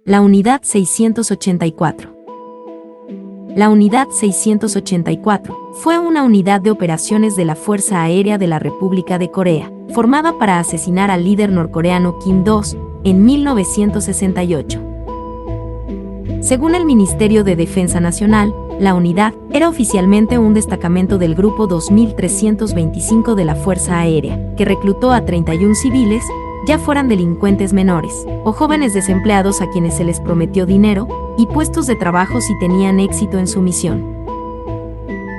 La Unidad 684. La Unidad 684 fue una unidad de operaciones de la Fuerza Aérea de la República de Corea, formada para asesinar al líder norcoreano Kim Il-sung en 1968. Según el Ministerio de Defensa Nacional, la unidad era oficialmente un destacamento del Grupo 2325 de la Fuerza Aérea, que reclutó a 31 civiles, ya fueran delincuentes menores o jóvenes desempleados a quienes se les prometió dinero y puestos de trabajo si tenían éxito en su misión.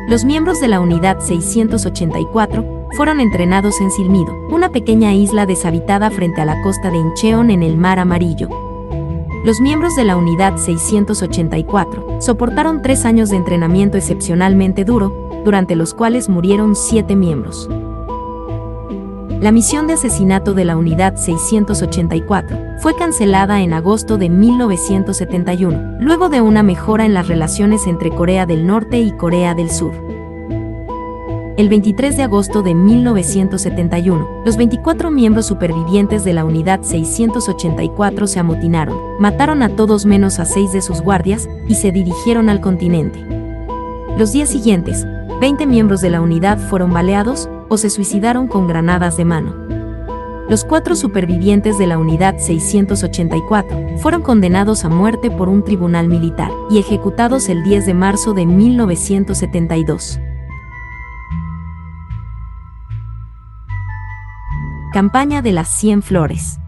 Los miembros de la Unidad 684 fueron entrenados en Silmido, una pequeña isla deshabitada frente a la costa de Incheon en el Mar Amarillo. Los miembros de la Unidad 684 soportaron 3 años de entrenamiento excepcionalmente duro, durante los cuales murieron 7 miembros. La misión de asesinato de la Unidad 684 fue cancelada en agosto de 1971, luego de una mejora en las relaciones entre Corea del Norte y Corea del Sur. El 23 de agosto de 1971, los 24 miembros supervivientes de la Unidad 684 se amotinaron, mataron a todos menos a 6 de sus guardias y se dirigieron al continente. Los días siguientes, 20 miembros de la unidad fueron baleados o se suicidaron con granadas de mano. Los 4 supervivientes de la Unidad 684 fueron condenados a muerte por un tribunal militar y ejecutados el 10 de marzo de 1972. Campaña de las 100 Flores.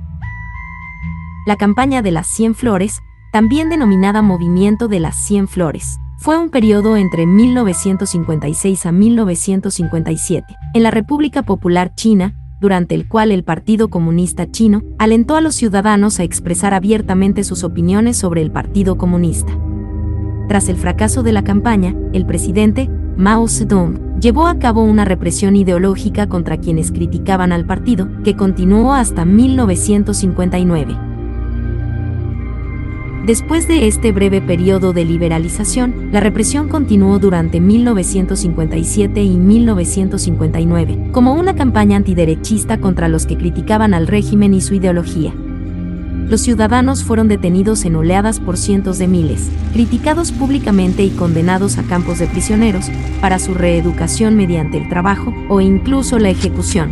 La campaña de las 100 Flores, también denominada Movimiento de las 100 Flores, fue un periodo entre 1956 a 1957, en la República Popular China, durante el cual el Partido Comunista Chino alentó a los ciudadanos a expresar abiertamente sus opiniones sobre el Partido Comunista. Tras el fracaso de la campaña, el presidente, Mao Zedong, llevó a cabo una represión ideológica contra quienes criticaban al partido, que continuó hasta 1959. Después de este breve periodo de liberalización, la represión continuó durante 1957 y 1959, como una campaña antiderechista contra los que criticaban al régimen y su ideología. Los ciudadanos fueron detenidos en oleadas por cientos de miles, criticados públicamente y condenados a campos de prisioneros, para su reeducación mediante el trabajo o incluso la ejecución.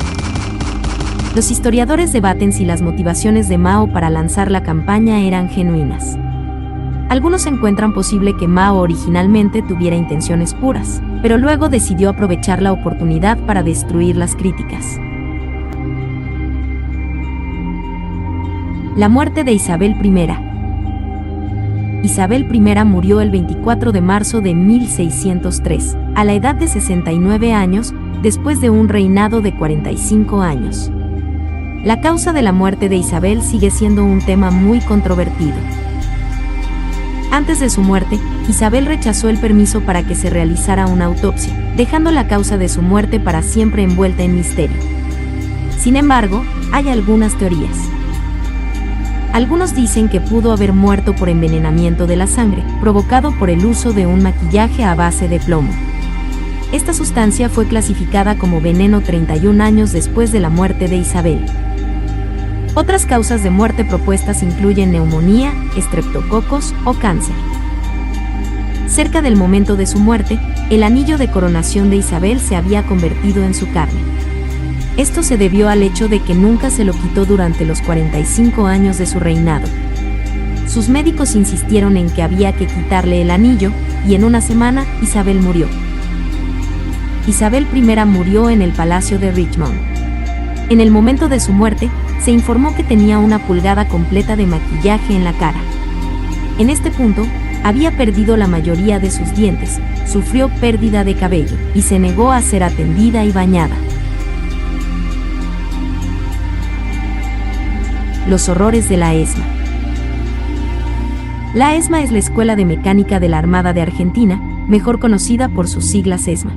Los historiadores debaten si las motivaciones de Mao para lanzar la campaña eran genuinas. Algunos encuentran posible que Mao originalmente tuviera intenciones puras, pero luego decidió aprovechar la oportunidad para destruir las críticas. La muerte de Isabel I. Isabel I murió el 24 de marzo de 1603, a la edad de 69 años, después de un reinado de 45 años. La causa de la muerte de Isabel sigue siendo un tema muy controvertido. Antes de su muerte, Isabel rechazó el permiso para que se realizara una autopsia, dejando la causa de su muerte para siempre envuelta en misterio. Sin embargo, hay algunas teorías. Algunos dicen que pudo haber muerto por envenenamiento de la sangre, provocado por el uso de un maquillaje a base de plomo. Esta sustancia fue clasificada como veneno 31 años después de la muerte de Isabel. Otras causas de muerte propuestas incluyen neumonía, estreptococos o cáncer. Cerca del momento de su muerte, el anillo de coronación de Isabel se había convertido en su carne. Esto se debió al hecho de que nunca se lo quitó durante los 45 años de su reinado. Sus médicos insistieron en que había que quitarle el anillo, y en una semana, Isabel murió. Isabel I murió en el Palacio de Richmond. En el momento de su muerte, se informó que tenía una pulgada completa de maquillaje en la cara. En este punto, había perdido la mayoría de sus dientes, sufrió pérdida de cabello, y se negó a ser atendida y bañada. Los horrores de la ESMA. La ESMA es la Escuela de Mecánica de la Armada de Argentina, mejor conocida por sus siglas ESMA.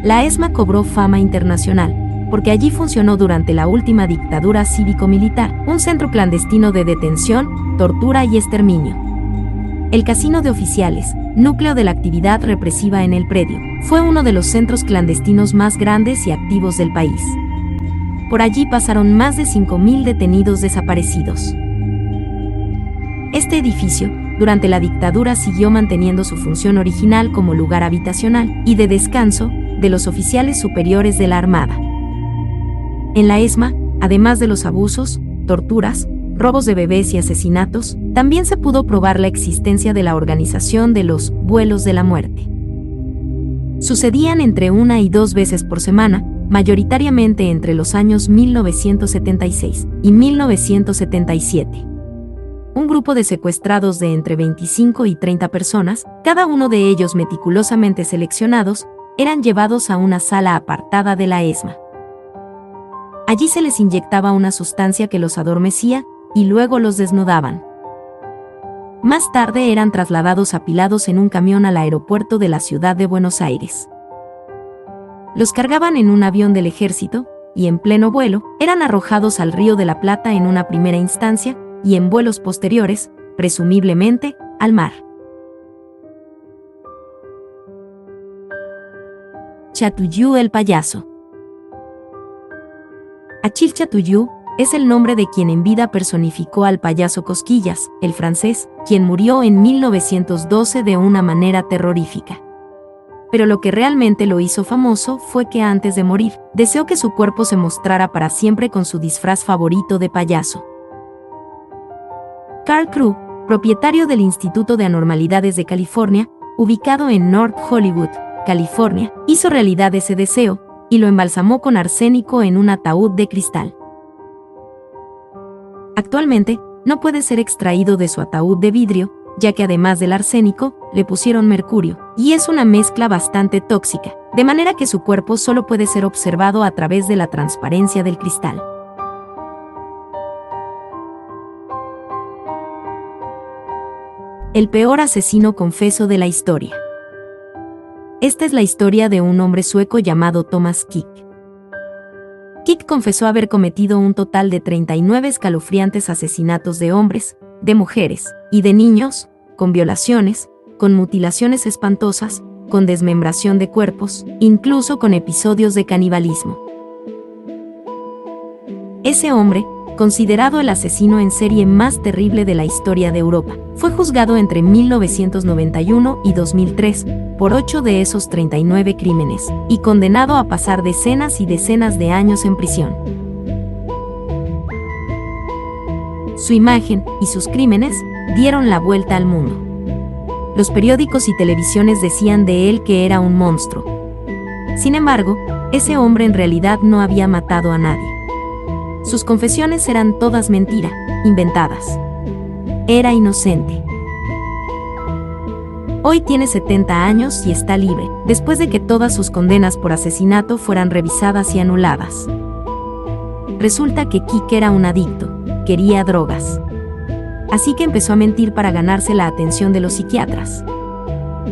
La ESMA cobró fama internacional, porque allí funcionó durante la última dictadura cívico-militar, un centro clandestino de detención, tortura y exterminio. El Casino de Oficiales, núcleo de la actividad represiva en el predio, fue uno de los centros clandestinos más grandes y activos del país. Por allí pasaron más de 5.000 detenidos desaparecidos. Este edificio, durante la dictadura, siguió manteniendo su función original como lugar habitacional y de descanso de los oficiales superiores de la Armada. En la ESMA, además de los abusos, torturas, robos de bebés y asesinatos, también se pudo probar la existencia de la organización de los vuelos de la muerte. Sucedían entre 1 y 2 veces por semana, mayoritariamente entre los años 1976 y 1977. Un grupo de secuestrados de entre 25 y 30 personas, cada uno de ellos meticulosamente seleccionados, eran llevados a una sala apartada de la ESMA. Allí se les inyectaba una sustancia que los adormecía y luego los desnudaban. Más tarde eran trasladados apilados en un camión al aeropuerto de la ciudad de Buenos Aires. Los cargaban en un avión del ejército y en pleno vuelo eran arrojados al Río de la Plata en una primera instancia y en vuelos posteriores, presumiblemente, al mar. Chatouilloux el payaso. Achille Chatouilloux es el nombre de quien en vida personificó al payaso Cosquillas, el francés, quien murió en 1912 de una manera terrorífica. Pero lo que realmente lo hizo famoso fue que antes de morir, deseó que su cuerpo se mostrara para siempre con su disfraz favorito de payaso. Carl Crew, propietario del Instituto de Anormalidades de California, ubicado en North Hollywood, California, hizo realidad ese deseo y lo embalsamó con arsénico en un ataúd de cristal. Actualmente, no puede ser extraído de su ataúd de vidrio, ya que además del arsénico, le pusieron mercurio, y es una mezcla bastante tóxica, de manera que su cuerpo solo puede ser observado a través de la transparencia del cristal. El peor asesino confeso de la historia. Esta es la historia de un hombre sueco llamado Thomas Quick. Quick confesó haber cometido un total de 39 escalofriantes asesinatos de hombres, de mujeres y de niños, con violaciones, con mutilaciones espantosas, con desmembración de cuerpos, incluso con episodios de canibalismo. Ese hombre, considerado el asesino en serie más terrible de la historia de Europa, fue juzgado entre 1991 y 2003 por 8 de esos 39 crímenes y condenado a pasar decenas y decenas de años en prisión. Su imagen y sus crímenes dieron la vuelta al mundo. Los periódicos y televisiones decían de él que era un monstruo. Sin embargo, ese hombre en realidad no había matado a nadie. Sus confesiones eran todas mentira, inventadas. Era inocente. Hoy tiene 70 años y está libre, después de que todas sus condenas por asesinato fueran revisadas y anuladas. Resulta que Quick era un adicto, quería drogas. Así que empezó a mentir para ganarse la atención de los psiquiatras.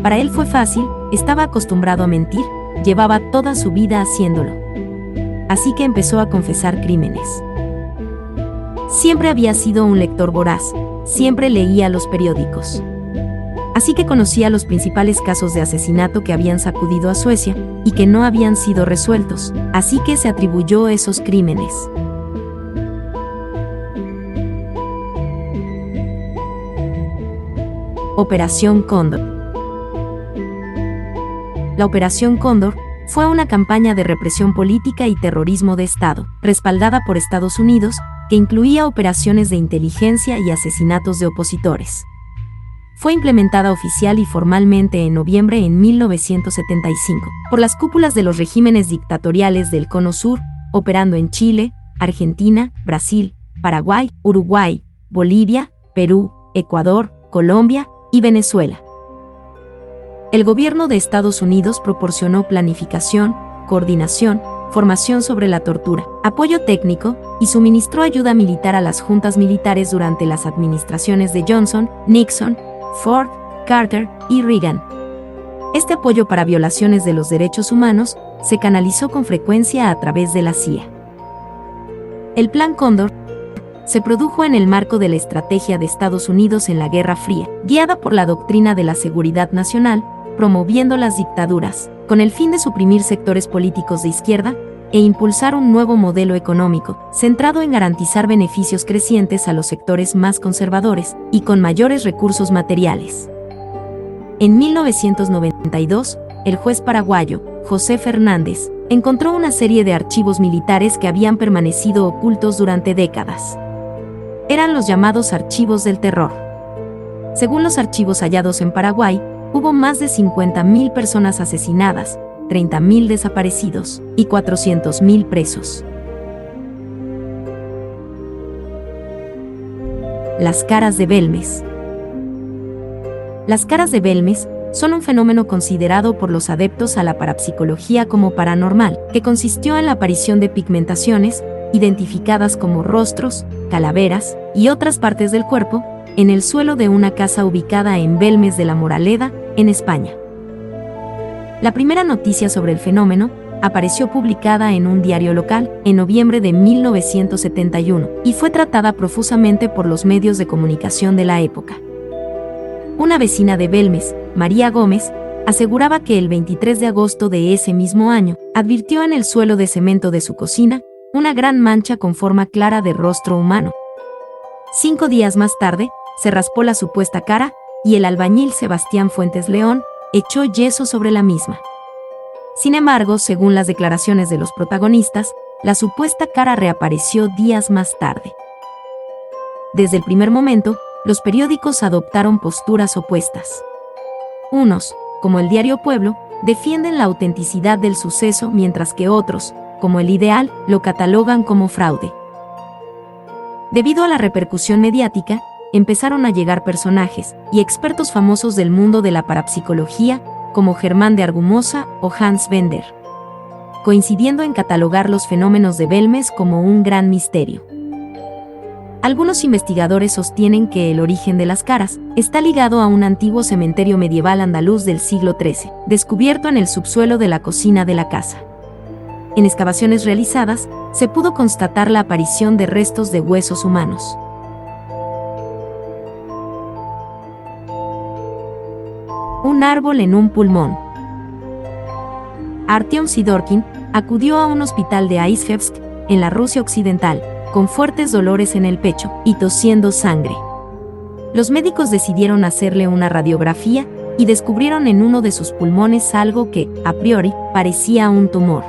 Para él fue fácil, estaba acostumbrado a mentir, llevaba toda su vida haciéndolo. Así que empezó a confesar crímenes. Siempre había sido un lector voraz, siempre leía los periódicos. Así que conocía los principales casos de asesinato que habían sacudido a Suecia y que no habían sido resueltos, así que se atribuyó esos crímenes. Operación Cóndor. La Operación Cóndor fue una campaña de represión política y terrorismo de Estado, respaldada por Estados Unidos, que incluía operaciones de inteligencia y asesinatos de opositores. Fue implementada oficial y formalmente en noviembre de 1975 por las cúpulas de los regímenes dictatoriales del Cono Sur, operando en Chile, Argentina, Brasil, Paraguay, Uruguay, Bolivia, Perú, Ecuador, Colombia y Venezuela. El gobierno de Estados Unidos proporcionó planificación, coordinación, formación sobre la tortura, apoyo técnico y suministró ayuda militar a las juntas militares durante las administraciones de Johnson, Nixon, Ford, Carter y Reagan. Este apoyo para violaciones de los derechos humanos se canalizó con frecuencia a través de la CIA. El Plan Cóndor se produjo en el marco de la estrategia de Estados Unidos en la Guerra Fría, guiada por la doctrina de la seguridad nacional, promoviendo las dictaduras, con el fin de suprimir sectores políticos de izquierda, e impulsar un nuevo modelo económico, centrado en garantizar beneficios crecientes a los sectores más conservadores y con mayores recursos materiales. En 1992, el juez paraguayo, José Fernández, encontró una serie de archivos militares que habían permanecido ocultos durante décadas. Eran los llamados archivos del terror. Según los archivos hallados en Paraguay, hubo más de 50.000 personas asesinadas, 30.000 desaparecidos y 400.000 presos. Las caras de Belmes. Las caras de Belmes son un fenómeno considerado por los adeptos a la parapsicología como paranormal, que consistió en la aparición de pigmentaciones, identificadas como rostros, calaveras y otras partes del cuerpo, en el suelo de una casa ubicada en Belmes de la Moraleda, en España. La primera noticia sobre el fenómeno apareció publicada en un diario local en noviembre de 1971 y fue tratada profusamente por los medios de comunicación de la época. Una vecina de Belmes, María Gómez, aseguraba que el 23 de agosto de ese mismo año advirtió en el suelo de cemento de su cocina una gran mancha con forma clara de rostro humano. 5 días más tarde, se raspó la supuesta cara y el albañil Sebastián Fuentes León echó yeso sobre la misma. Sin embargo, según las declaraciones de los protagonistas, la supuesta cara reapareció días más tarde. Desde el primer momento, los periódicos adoptaron posturas opuestas. Unos, como el diario Pueblo, defienden la autenticidad del suceso, mientras que otros, como el Ideal, lo catalogan como fraude. Debido a la repercusión mediática, empezaron a llegar personajes y expertos famosos del mundo de la parapsicología, como Germán de Argumosa o Hans Bender, coincidiendo en catalogar los fenómenos de Belmes como un gran misterio. Algunos investigadores sostienen que el origen de las caras está ligado a un antiguo cementerio medieval andaluz del siglo XIII, descubierto en el subsuelo de la cocina de la casa. En excavaciones realizadas, se pudo constatar la aparición de restos de huesos humanos. Un árbol en un pulmón. Artyom Sidorkin acudió a un hospital de Izhevsk, en la Rusia occidental, con fuertes dolores en el pecho y tosiendo sangre. Los médicos decidieron hacerle una radiografía y descubrieron en uno de sus pulmones algo que, a priori, parecía un tumor.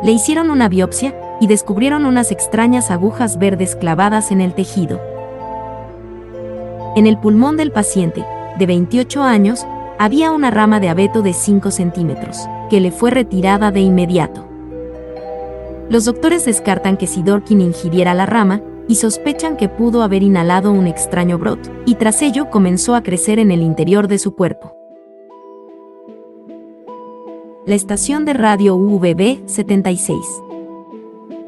Le hicieron una biopsia y descubrieron unas extrañas agujas verdes clavadas en el tejido. En el pulmón del paciente, de 28 años, había una rama de abeto de 5 centímetros, que le fue retirada de inmediato. Los doctores descartan que Sidorkin ingiriera la rama y sospechan que pudo haber inhalado un extraño brote, y tras ello comenzó a crecer en el interior de su cuerpo. La estación de radio UVB 76.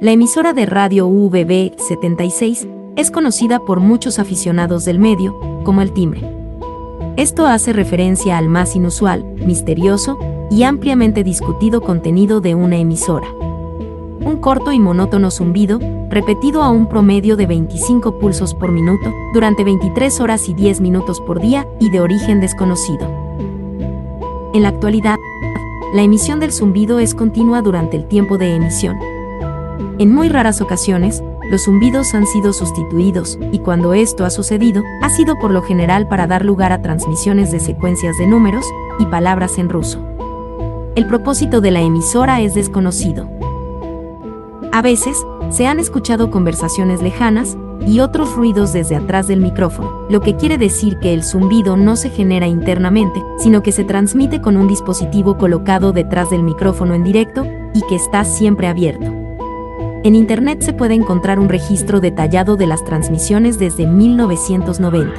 La emisora de radio UVB 76 es conocida por muchos aficionados del medio como el timbre. Esto hace referencia al más inusual, misterioso y ampliamente discutido contenido de una emisora. Un corto y monótono zumbido, repetido a un promedio de 25 pulsos por minuto, durante 23 horas y 10 minutos por día y de origen desconocido. En la actualidad, la emisión del zumbido es continua durante el tiempo de emisión. En muy raras ocasiones, los zumbidos han sido sustituidos, y cuando esto ha sucedido, ha sido por lo general para dar lugar a transmisiones de secuencias de números y palabras en ruso. El propósito de la emisora es desconocido. A veces, se han escuchado conversaciones lejanas y otros ruidos desde atrás del micrófono, lo que quiere decir que el zumbido no se genera internamente, sino que se transmite con un dispositivo colocado detrás del micrófono en directo y que está siempre abierto. En Internet se puede encontrar un registro detallado de las transmisiones desde 1990.